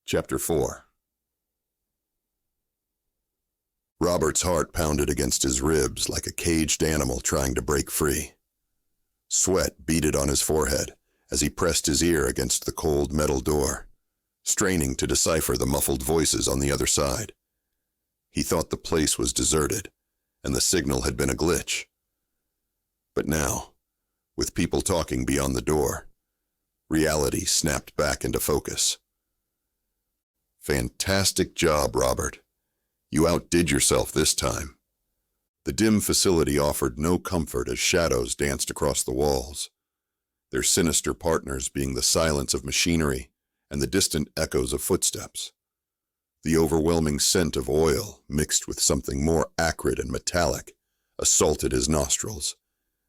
Chapter 4. Robert's heart pounded against his ribs like a caged animal trying to break free. Sweat beaded on his forehead as he pressed his ear against the cold metal door, straining to decipher the muffled voices on the other side. He thought the place was deserted, and the signal had been a glitch. But now, with people talking beyond the door, reality snapped back into focus. Fantastic job, Robert. You outdid yourself this time. The dim facility offered no comfort as shadows danced across the walls, their sinister partners being the silence of machinery and the distant echoes of footsteps. The overwhelming scent of oil, mixed with something more acrid and metallic, assaulted his nostrils,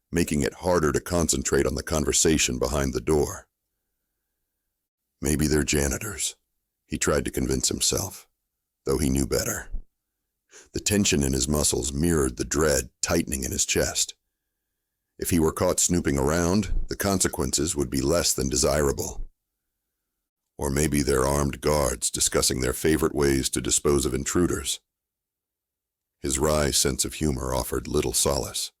making it harder to concentrate on the conversation behind the door. Maybe they're janitors, he tried to convince himself, though he knew better. The tension in his muscles mirrored the dread tightening in his chest. If he were caught snooping around, the consequences would be less than desirable. Or maybe they're armed guards discussing their favorite ways to dispose of intruders. His wry sense of humor offered little solace.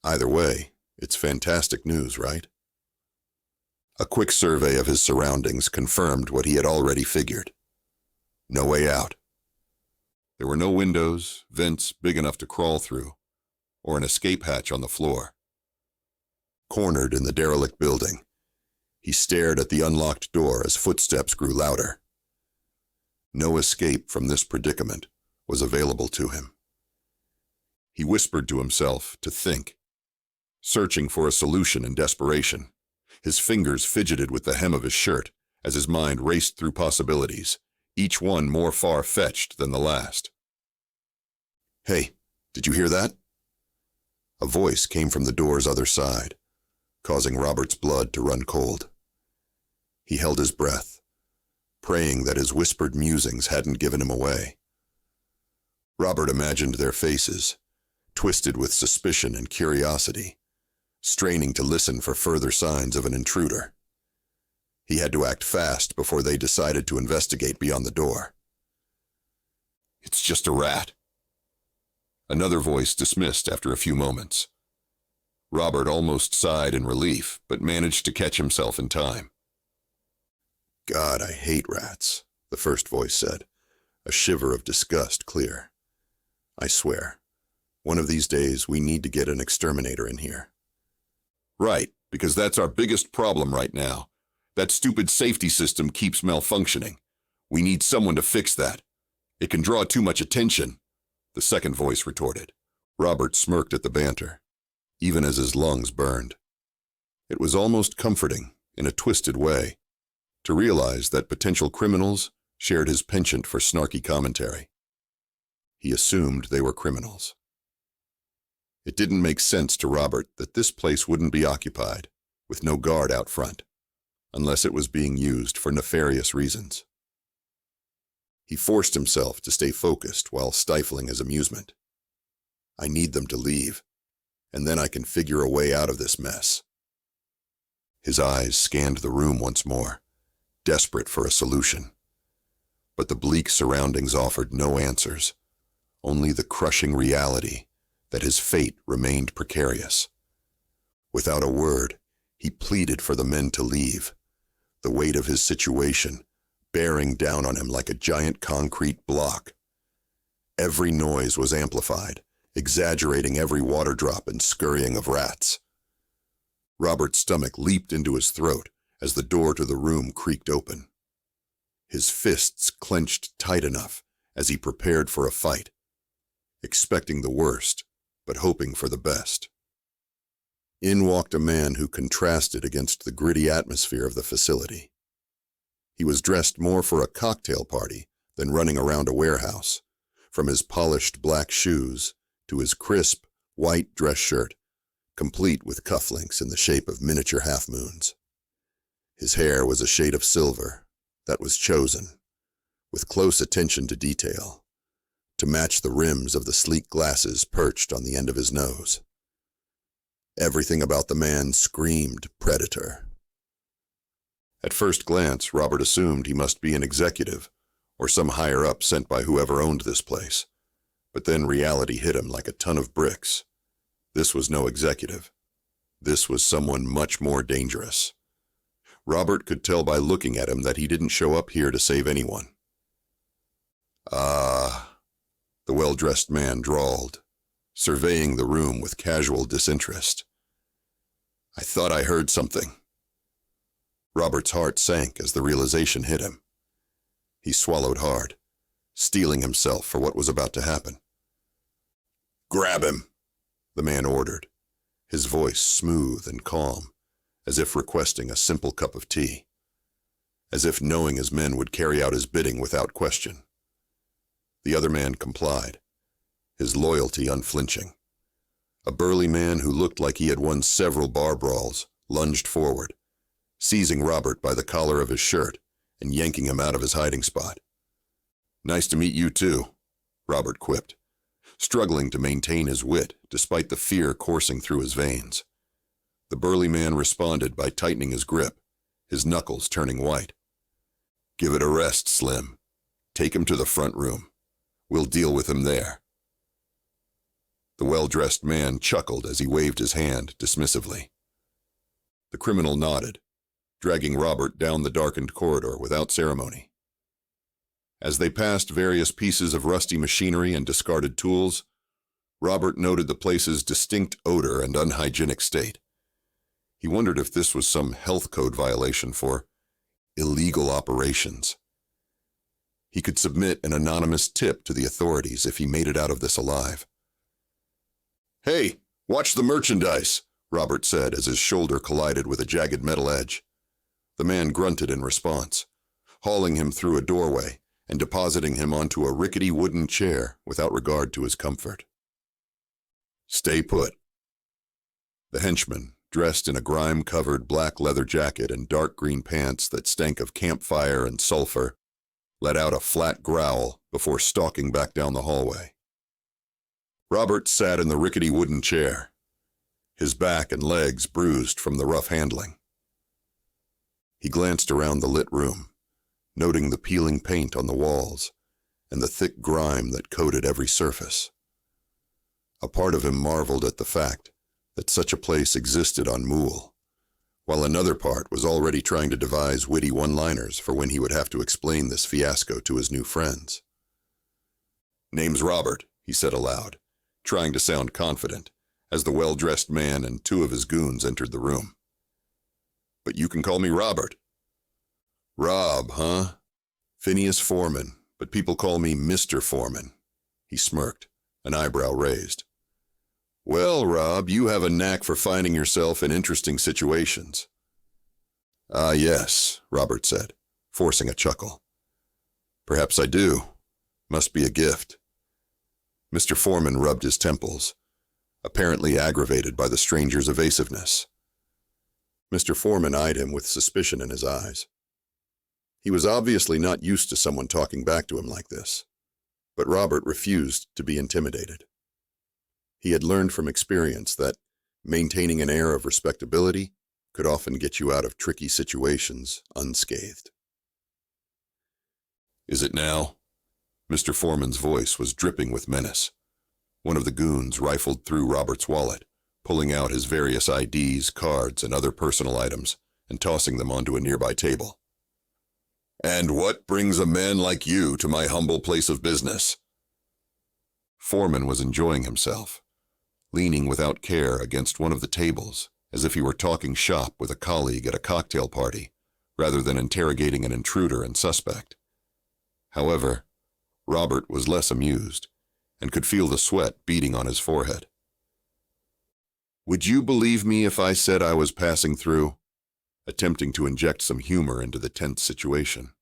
Either way, it's fantastic news, right? A quick survey of his surroundings confirmed what he had already figured. No way out. There were no windows, vents big enough to crawl through, or an escape hatch on the floor. Cornered in the derelict building, he stared at the unlocked door as footsteps grew louder. No escape from this predicament was available to him. He whispered to himself to think, searching for a solution in desperation. His fingers fidgeted with the hem of his shirt as his mind raced through possibilities, each one more far-fetched than the last. "Hey, did you hear that?" A voice came from the door's other side, causing Robert's blood to run cold. He held his breath, praying that his whispered musings hadn't given him away. Robert imagined their faces, twisted with suspicion and curiosity, straining to listen for further signs of an intruder. He had to act fast before they decided to investigate beyond the door. "It's just a rat." Another voice dismissed after a few moments. Robert almost sighed in relief, but managed to catch himself in time. "God, I hate rats," the first voice said, a shiver of disgust clear. "I swear, one of these days we need to get an exterminator in here." "Right, because that's our biggest problem right now. That stupid safety system keeps malfunctioning. We need someone to fix that. It can draw too much attention," the second voice retorted. Robert smirked at the banter, even as his lungs burned. It was almost comforting, in a twisted way, to realize that potential criminals shared his penchant for snarky commentary. He assumed they were criminals. It didn't make sense to Robert that this place wouldn't be occupied, with no guard out front, unless it was being used for nefarious reasons. He forced himself to stay focused while stifling his amusement. "I need them to leave, and then I can figure a way out of this mess." His eyes scanned the room once more, desperate for a solution. But the bleak surroundings offered no answers, only the crushing reality that his fate remained precarious. Without a word, he pleaded for the men to leave, the weight of his situation bearing down on him like a giant concrete block. Every noise was amplified, exaggerating every water drop and scurrying of rats. Robert's stomach leaped into his throat as the door to the room creaked open. His fists clenched tight enough as he prepared for a fight, expecting the worst, but hoping for the best. In walked a man who contrasted against the gritty atmosphere of the facility. He was dressed more for a cocktail party than running around a warehouse, from his polished black shoes to his crisp, white dress shirt, complete with cufflinks in the shape of miniature half-moons. His hair was a shade of silver that was chosen, with close attention to detail, to match the rims of the sleek glasses perched on the end of his nose. Everything about the man screamed predator. At first glance, Robert assumed he must be an executive, or some higher-up sent by whoever owned this place. But then reality hit him like a ton of bricks. This was no executive. This was someone much more dangerous. Robert could tell by looking at him that he didn't show up here to save anyone. "Ah," the well-dressed man drawled, surveying the room with casual disinterest. "I thought I heard something." Robert's heart sank as the realization hit him. He swallowed hard, steeling himself for what was about to happen. "Grab him," the man ordered, his voice smooth and calm, as if requesting a simple cup of tea, as if knowing his men would carry out his bidding without question. The other man complied, his loyalty unflinching. A burly man who looked like he had won several bar brawls lunged forward, seizing Robert by the collar of his shirt and yanking him out of his hiding spot. "Nice to meet you too," Robert quipped, struggling to maintain his wit despite the fear coursing through his veins. The burly man responded by tightening his grip, his knuckles turning white. "Give it a rest, Slim. Take him to the front room. We'll deal with him there." The well-dressed man chuckled as he waved his hand dismissively. The criminal nodded, dragging Robert down the darkened corridor without ceremony. As they passed various pieces of rusty machinery and discarded tools, Robert noted the place's distinct odor and unhygienic state. He wondered if this was some health code violation for illegal operations. He could submit an anonymous tip to the authorities if he made it out of this alive. "Hey, watch the merchandise," Robert said as his shoulder collided with a jagged metal edge. The man grunted in response, hauling him through a doorway and depositing him onto a rickety wooden chair without regard to his comfort. "Stay put." The henchman, dressed in a grime-covered black leather jacket and dark green pants that stank of campfire and sulfur, let out a flat growl before stalking back down the hallway. Robert sat in the rickety wooden chair, his back and legs bruised from the rough handling. He glanced around the lit room, noting the peeling paint on the walls and the thick grime that coated every surface. A part of him marveled at the fact that such a place existed on Mool, while another part was already trying to devise witty one-liners for when he would have to explain this fiasco to his new friends. "Name's Robert," he said aloud, trying to sound confident, as the well-dressed man and two of his goons entered the room. "But you can call me Robert." "Rob, huh? Phineas Foreman, but people call me Mr. Foreman," he smirked, an eyebrow raised. "Well, Rob, you have a knack for finding yourself in interesting situations." "Ah, yes," Robert said, forcing a chuckle. "Perhaps I do. Must be a gift." Mr. Foreman rubbed his temples, apparently aggravated by the stranger's evasiveness. Mr. Foreman eyed him with suspicion in his eyes. He was obviously not used to someone talking back to him like this, but Robert refused to be intimidated. He had learned from experience that maintaining an air of respectability could often get you out of tricky situations unscathed. "Is it now?" Mr. Foreman's voice was dripping with menace. One of the goons rifled through Robert's wallet, pulling out his various IDs, cards, and other personal items, and tossing them onto a nearby table. "And what brings a man like you to my humble place of business?" Foreman was enjoying himself, leaning without care against one of the tables, as if he were talking shop with a colleague at a cocktail party, rather than interrogating an intruder and suspect. However, Robert was less amused, and could feel the sweat beading on his forehead. "Would you believe me if I said I was passing through?" attempting to inject some humor into the tense situation.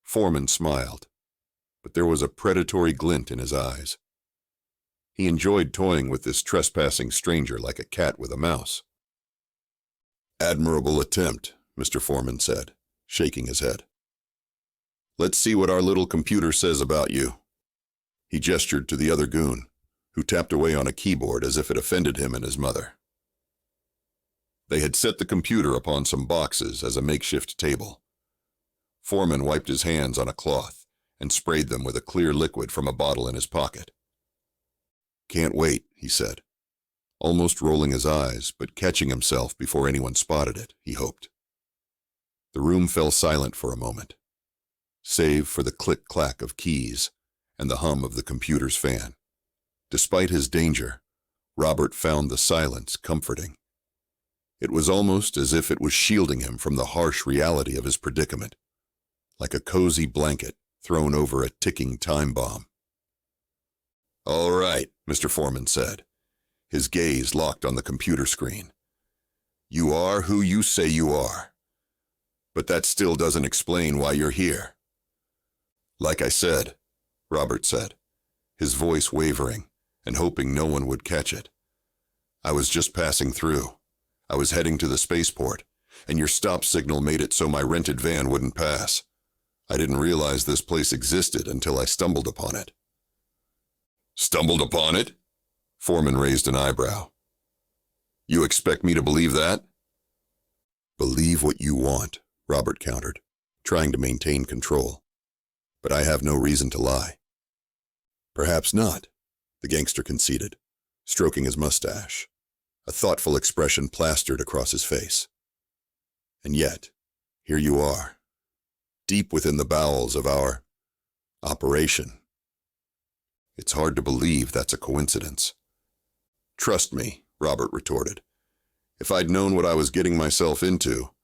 Foreman smiled, but there was a predatory glint in his eyes. He enjoyed toying with this trespassing stranger like a cat with a mouse. "Admirable attempt," Mr. Foreman said, shaking his head. "Let's see what our little computer says about you." He gestured to the other goon, who tapped away on a keyboard as if it offended him and his mother. They had set the computer upon some boxes as a makeshift table. Foreman wiped his hands on a cloth and sprayed them with a clear liquid from a bottle in his pocket. "Can't wait," he said, almost rolling his eyes, but catching himself before anyone spotted it, he hoped. The room fell silent for a moment, save for the click-clack of keys and the hum of the computer's fan. Despite his danger, Robert found the silence comforting. It was almost as if it was shielding him from the harsh reality of his predicament, like a cozy blanket thrown over a ticking time bomb. "All right," Mr. Foreman said, his gaze locked on the computer screen. "You are who you say you are. But that still doesn't explain why you're here." "Like I said," Robert said, his voice wavering and hoping no one would catch it. "I was just passing through. I was heading to the spaceport, and your stop signal made it so my rented van wouldn't pass. I didn't realize this place existed until I stumbled upon it." "Stumbled upon it?" Foreman raised an eyebrow. "You expect me to believe that?" "Believe what you want," Robert countered, trying to maintain control. "But I have no reason to lie." "Perhaps not," the gangster conceded, stroking his mustache, a thoughtful expression plastered across his face. "And yet, here you are, deep within the bowels of our operation. It's hard to believe that's a coincidence." "Trust me," Robert retorted. "If I'd known what I was getting myself into,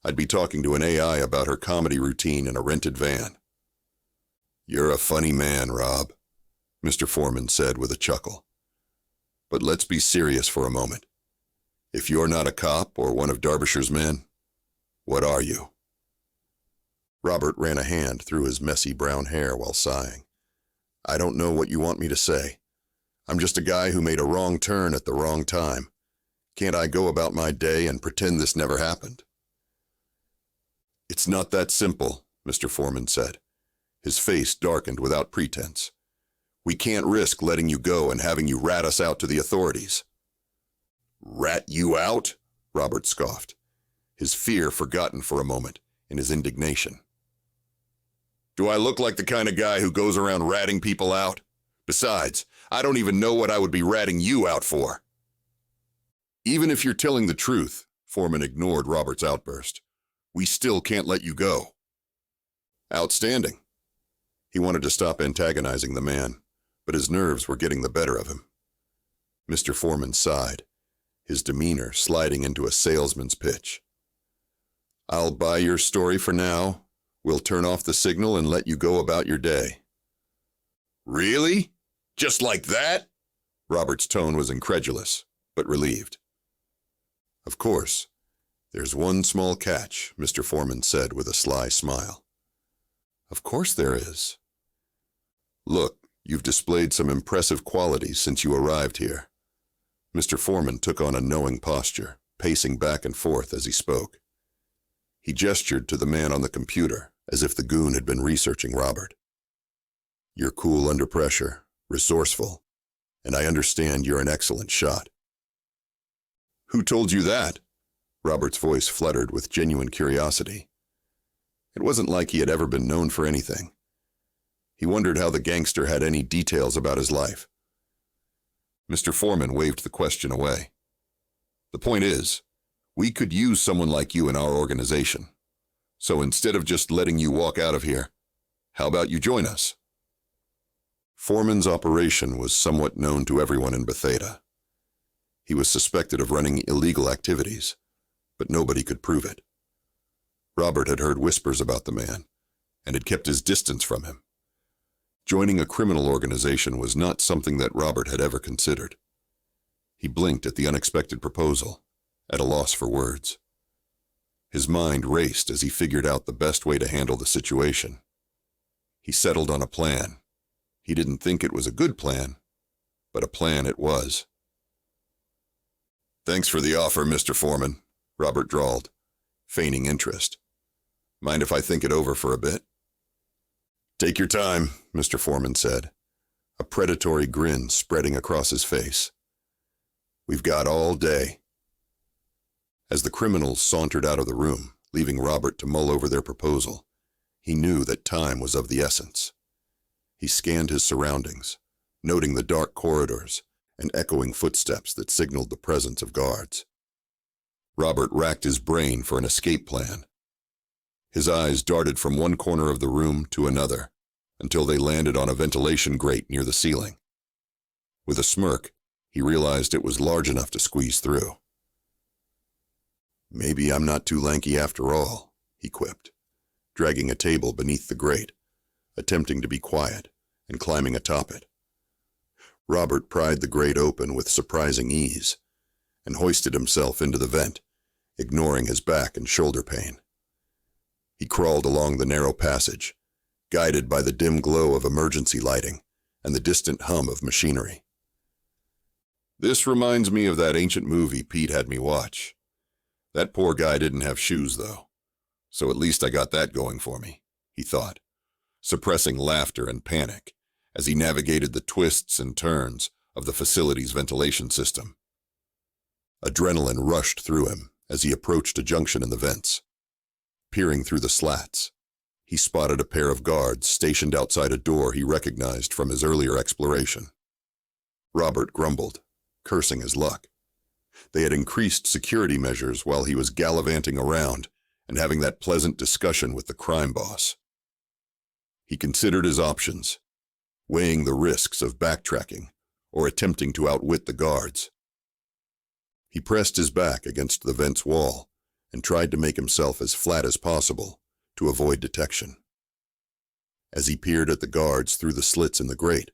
I'd be talking to an AI about her comedy routine in a rented van." "You're a funny man, Rob," Mr. Foreman said with a chuckle. "But let's be serious for a moment. If you're not a cop or one of Derbyshire's men, what are you?" Robert ran a hand through his messy brown hair while sighing. "I don't know what you want me to say. I'm just a guy who made a wrong turn at the wrong time. Can't I go about my day and pretend this never happened?" "It's not that simple," Mr. Foreman said. His face darkened without pretense. "We can't risk letting you go and having you rat us out to the authorities." "Rat you out?" Robert scoffed, his fear forgotten for a moment in his indignation. "Do I look like the kind of guy who goes around ratting people out? Besides, I don't even know what I would be ratting you out for." "Even if you're telling the truth," Foreman ignored Robert's outburst, "we still can't let you go." "Outstanding." He wanted to stop antagonizing the man, but his nerves were getting the better of him. Mr. Foreman sighed, his demeanor sliding into a salesman's pitch. "I'll buy your story for now. We'll turn off the signal and let you go about your day." "Really? Just like that?" Robert's tone was incredulous, but relieved. "Of course. There's one small catch," Mr. Foreman said with a sly smile. "Of course there is." "Look, you've displayed some impressive qualities since you arrived here." Mr. Foreman took on a knowing posture, pacing back and forth as he spoke. He gestured to the man on the computer, as if the goon had been researching Robert. "You're cool under pressure, resourceful, and I understand you're an excellent shot." "Who told you that?" Robert's voice fluttered with genuine curiosity. It wasn't like he had ever been known for anything. He wondered how the gangster had any details about his life. Mr. Foreman waved the question away. "The point is, we could use someone like you in our organization. So instead of just letting you walk out of here, how about you join us?" Foreman's operation was somewhat known to everyone in Bethesda. He was suspected of running illegal activities, but nobody could prove it. Robert had heard whispers about the man, and had kept his distance from him. Joining a criminal organization was not something that Robert had ever considered. He blinked at the unexpected proposal, at a loss for words. His mind raced as he figured out the best way to handle the situation. He settled on a plan. He didn't think it was a good plan, but a plan it was. "Thanks for the offer, Mr. Foreman," Robert drawled, feigning interest. "Mind if I think it over for a bit?" "Take your time," Mr. Foreman said, a predatory grin spreading across his face. "We've got all day." As the criminals sauntered out of the room, leaving Robert to mull over their proposal, he knew that time was of the essence. He scanned his surroundings, noting the dark corridors and echoing footsteps that signaled the presence of guards. Robert racked his brain for an escape plan. His eyes darted from one corner of the room to another until they landed on a ventilation grate near the ceiling. With a smirk, he realized it was large enough to squeeze through. "Maybe I'm not too lanky after all," he quipped, dragging a table beneath the grate, attempting to be quiet and climbing atop it. Robert pried the grate open with surprising ease and hoisted himself into the vent, ignoring his back and shoulder pain. He crawled along the narrow passage, guided by the dim glow of emergency lighting and the distant hum of machinery. "This reminds me of that ancient movie Pete had me watch. That poor guy didn't have shoes, though, so at least I got that going for me," he thought, suppressing laughter and panic as he navigated the twists and turns of the facility's ventilation system. Adrenaline rushed through him as he approached a junction in the vents. Peering through the slats, he spotted a pair of guards stationed outside a door he recognized from his earlier exploration. Robert grumbled, cursing his luck. They had increased security measures while he was gallivanting around and having that pleasant discussion with the crime boss. He considered his options, weighing the risks of backtracking or attempting to outwit the guards. He pressed his back against the vent's wall and tried to make himself as flat as possible to avoid detection. As he peered at the guards through the slits in the grate,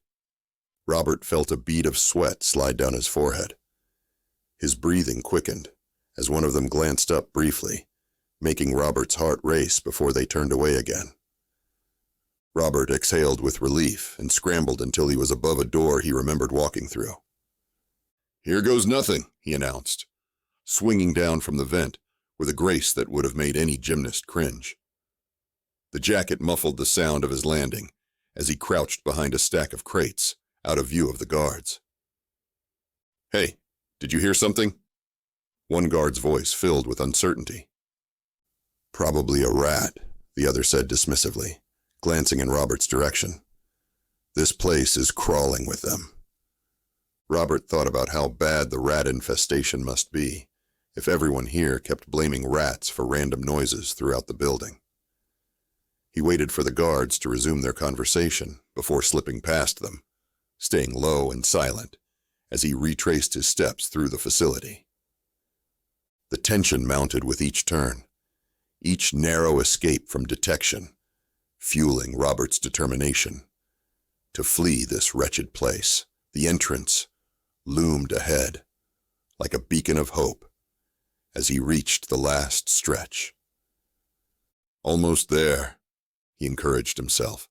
Robert felt a bead of sweat slide down his forehead. His breathing quickened as one of them glanced up briefly, making Robert's heart race before they turned away again. Robert exhaled with relief and scrambled until he was above a door he remembered walking through. "Here goes nothing," he announced, swinging down from the vent with a grace that would have made any gymnast cringe. The jacket muffled the sound of his landing as he crouched behind a stack of crates, out of view of the guards. "Hey, did you hear something?" One guard's voice filled with uncertainty. "Probably a rat," the other said dismissively, glancing in Robert's direction. "This place is crawling with them." Robert thought about how bad the rat infestation must be if everyone here kept blaming rats for random noises throughout the building. He waited for the guards to resume their conversation before slipping past them, staying low and silent as he retraced his steps through the facility. The tension mounted with each turn, each narrow escape from detection, fueling Robert's determination to flee this wretched place. The entrance loomed ahead like a beacon of hope as he reached the last stretch. "Almost there," he encouraged himself,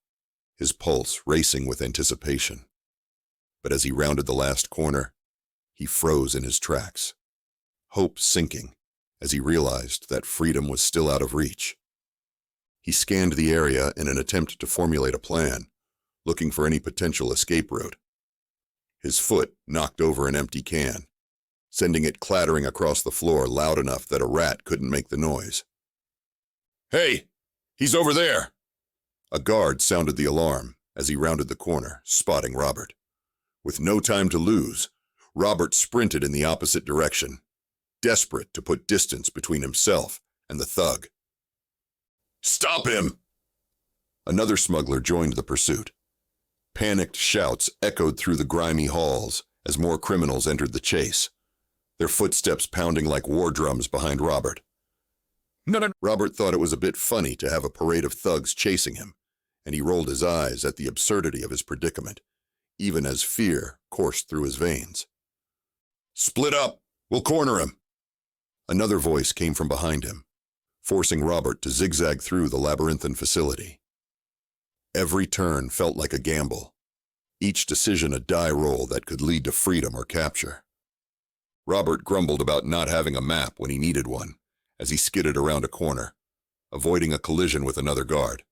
his pulse racing with anticipation. But as he rounded the last corner, he froze in his tracks, hope sinking as he realized that freedom was still out of reach. He scanned the area in an attempt to formulate a plan, looking for any potential escape route. His foot knocked over an empty can, sending it clattering across the floor loud enough that a rat couldn't make the noise. "Hey, he's over there!" A guard sounded the alarm as he rounded the corner, spotting Robert. With no time to lose, Robert sprinted in the opposite direction, desperate to put distance between himself and the thug. "Stop him!" Another smuggler joined the pursuit. Panicked shouts echoed through the grimy halls as more criminals entered the chase, their footsteps pounding like war drums behind Robert. No. Robert thought it was a bit funny to have a parade of thugs chasing him, and he rolled his eyes at the absurdity of his predicament, even as fear coursed through his veins. "Split up! We'll corner him!" Another voice came from behind him, forcing Robert to zigzag through the labyrinthine facility. Every turn felt like a gamble, each decision a die roll that could lead to freedom or capture. Robert grumbled about not having a map when he needed one as he skidded around a corner, avoiding a collision with another guard.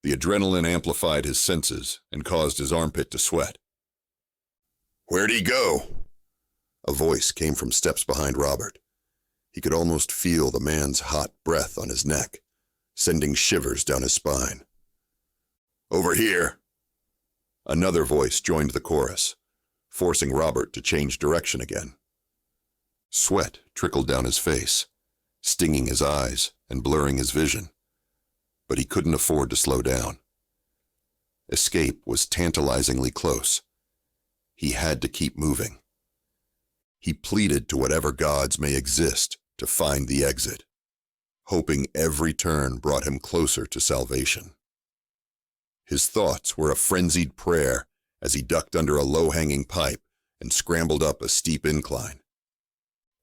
The adrenaline amplified his senses and caused his armpit to sweat. "Where'd he go?" A voice came from steps behind Robert, He could almost feel the man's hot breath on his neck, sending shivers down his spine. "Over here!" Another voice joined the chorus, forcing Robert to change direction again. Sweat trickled down his face, stinging his eyes and blurring his vision. But he couldn't afford to slow down. Escape was tantalizingly close. He had to keep moving. He pleaded to whatever gods may exist to find the exit, hoping every turn brought him closer to salvation. His thoughts were a frenzied prayer as he ducked under a low-hanging pipe and scrambled up a steep incline.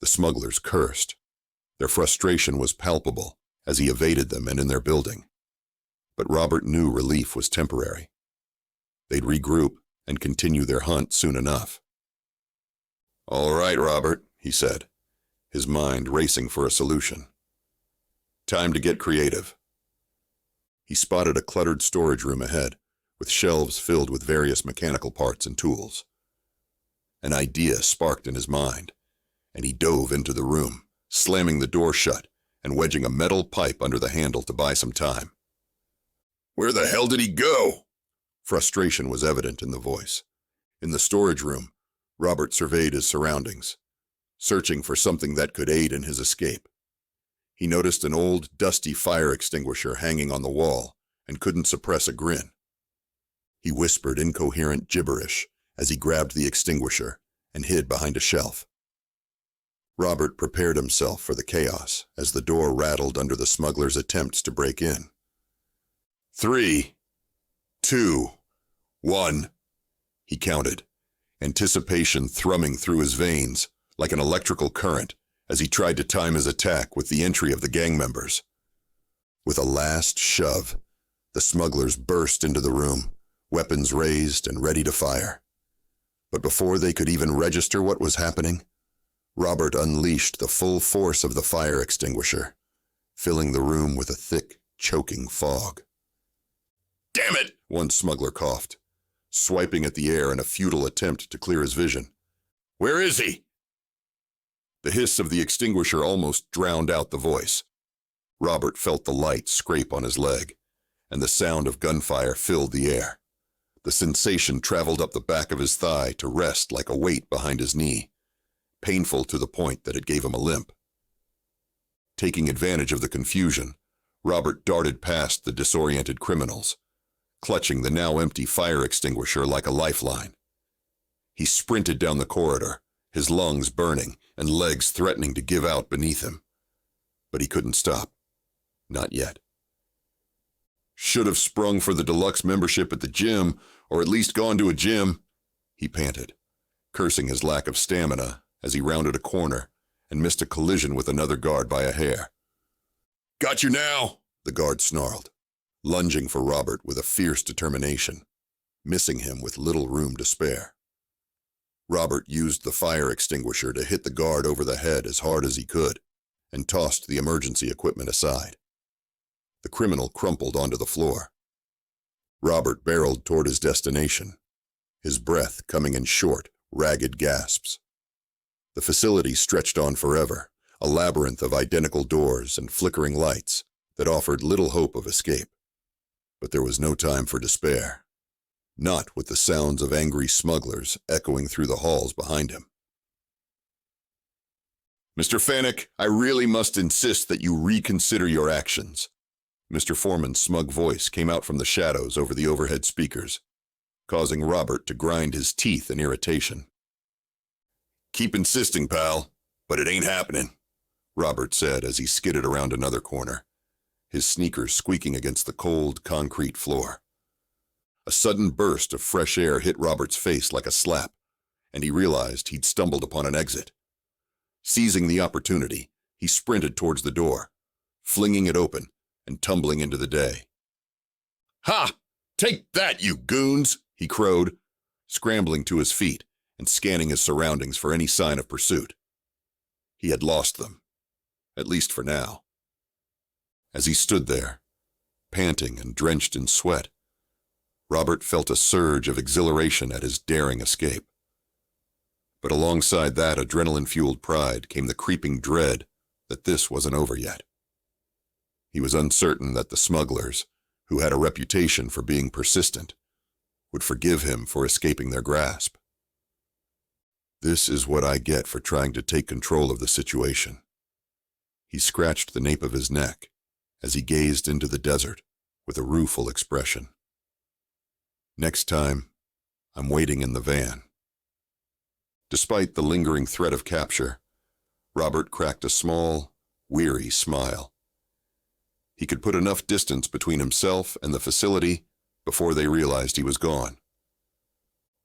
The smugglers cursed. Their frustration was palpable as he evaded them and in their building. But Robert knew relief was temporary. They'd regroup and continue their hunt soon enough. "All right, Robert," he said, his mind racing for a solution. "Time to get creative." He spotted a cluttered storage room ahead, with shelves filled with various mechanical parts and tools. An idea sparked in his mind, and he dove into the room, slamming the door shut and wedging a metal pipe under the handle to buy some time. "Where the hell did he go?" Frustration was evident in the voice. In the storage room, Robert surveyed his surroundings, searching for something that could aid in his escape. He noticed an old, dusty fire extinguisher hanging on the wall and couldn't suppress a grin. He whispered incoherent gibberish as he grabbed the extinguisher and hid behind a shelf. Robert prepared himself for the chaos as the door rattled under the smuggler's attempts to break in. 3, 2, 1, he counted, anticipation thrumming through his veins like an electrical current as he tried to time his attack with the entry of the gang members. With a last shove, the smugglers burst into the room, weapons raised and ready to fire. But before they could even register what was happening, Robert unleashed the full force of the fire extinguisher, filling the room with a thick, choking fog. "Damn it!" one smuggler coughed, swiping at the air in a futile attempt to clear his vision. "Where is he?" The hiss of the extinguisher almost drowned out the voice. Robert felt the light scrape on his leg, and the sound of gunfire filled the air. The sensation traveled up the back of his thigh to rest like a weight behind his knee, painful to the point that it gave him a limp. Taking advantage of the confusion, Robert darted past the disoriented criminals, clutching the now empty fire extinguisher like a lifeline. He sprinted down the corridor, his lungs burning and legs threatening to give out beneath him. But he couldn't stop. Not yet. "Should have sprung for the deluxe membership at the gym, or at least gone to a gym," he panted, cursing his lack of stamina as he rounded a corner and missed a collision with another guard by a hair. "Got you now," the guard snarled, lunging for Robert with a fierce determination, missing him with little room to spare. Robert used the fire extinguisher to hit the guard over the head as hard as he could, and tossed the emergency equipment aside. The criminal crumpled onto the floor. Robert barreled toward his destination, his breath coming in short, ragged gasps. The facility stretched on forever, a labyrinth of identical doors and flickering lights that offered little hope of escape. But there was no time for despair, not with the sounds of angry smugglers echoing through the halls behind him. "Mr. Fannec, I really must insist that you reconsider your actions." Mr. Foreman's smug voice came out from the shadows over the overhead speakers, causing Robert to grind his teeth in irritation. "Keep insisting, pal, but it ain't happening," Robert said as he skidded around another corner, his sneakers squeaking against the cold, concrete floor. A sudden burst of fresh air hit Robert's face like a slap, and he realized he'd stumbled upon an exit. Seizing the opportunity, he sprinted towards the door, flinging it open and tumbling into the day. "Ha! Take that, you goons!" he crowed, scrambling to his feet and scanning his surroundings for any sign of pursuit. He had lost them, at least for now. As he stood there, panting and drenched in sweat, Robert felt a surge of exhilaration at his daring escape. But alongside that adrenaline-fueled pride came the creeping dread that this wasn't over yet. He was uncertain that the smugglers, who had a reputation for being persistent, would forgive him for escaping their grasp. This is what I get for trying to take control of the situation. He scratched the nape of his neck as he gazed into the desert with a rueful expression. Next time, I'm waiting in the van. Despite the lingering threat of capture, Robert cracked a small, weary smile. He could put enough distance between himself and the facility before they realized he was gone.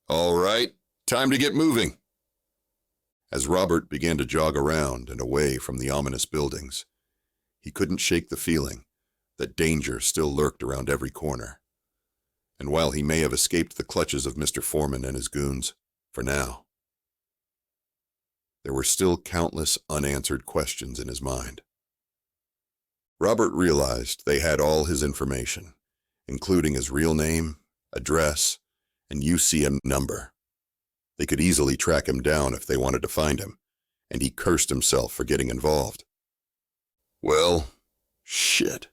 All right, time to get moving. As Robert began to jog around and away from the ominous buildings, he couldn't shake the feeling that danger still lurked around every corner. And while he may have escaped the clutches of Mr. Foreman and his goons, for now, there were still countless unanswered questions in his mind. Robert realized they had all his information, including his real name, address, and UCM number. They could easily track him down if they wanted to find him, and he cursed himself for getting involved. Well, shit.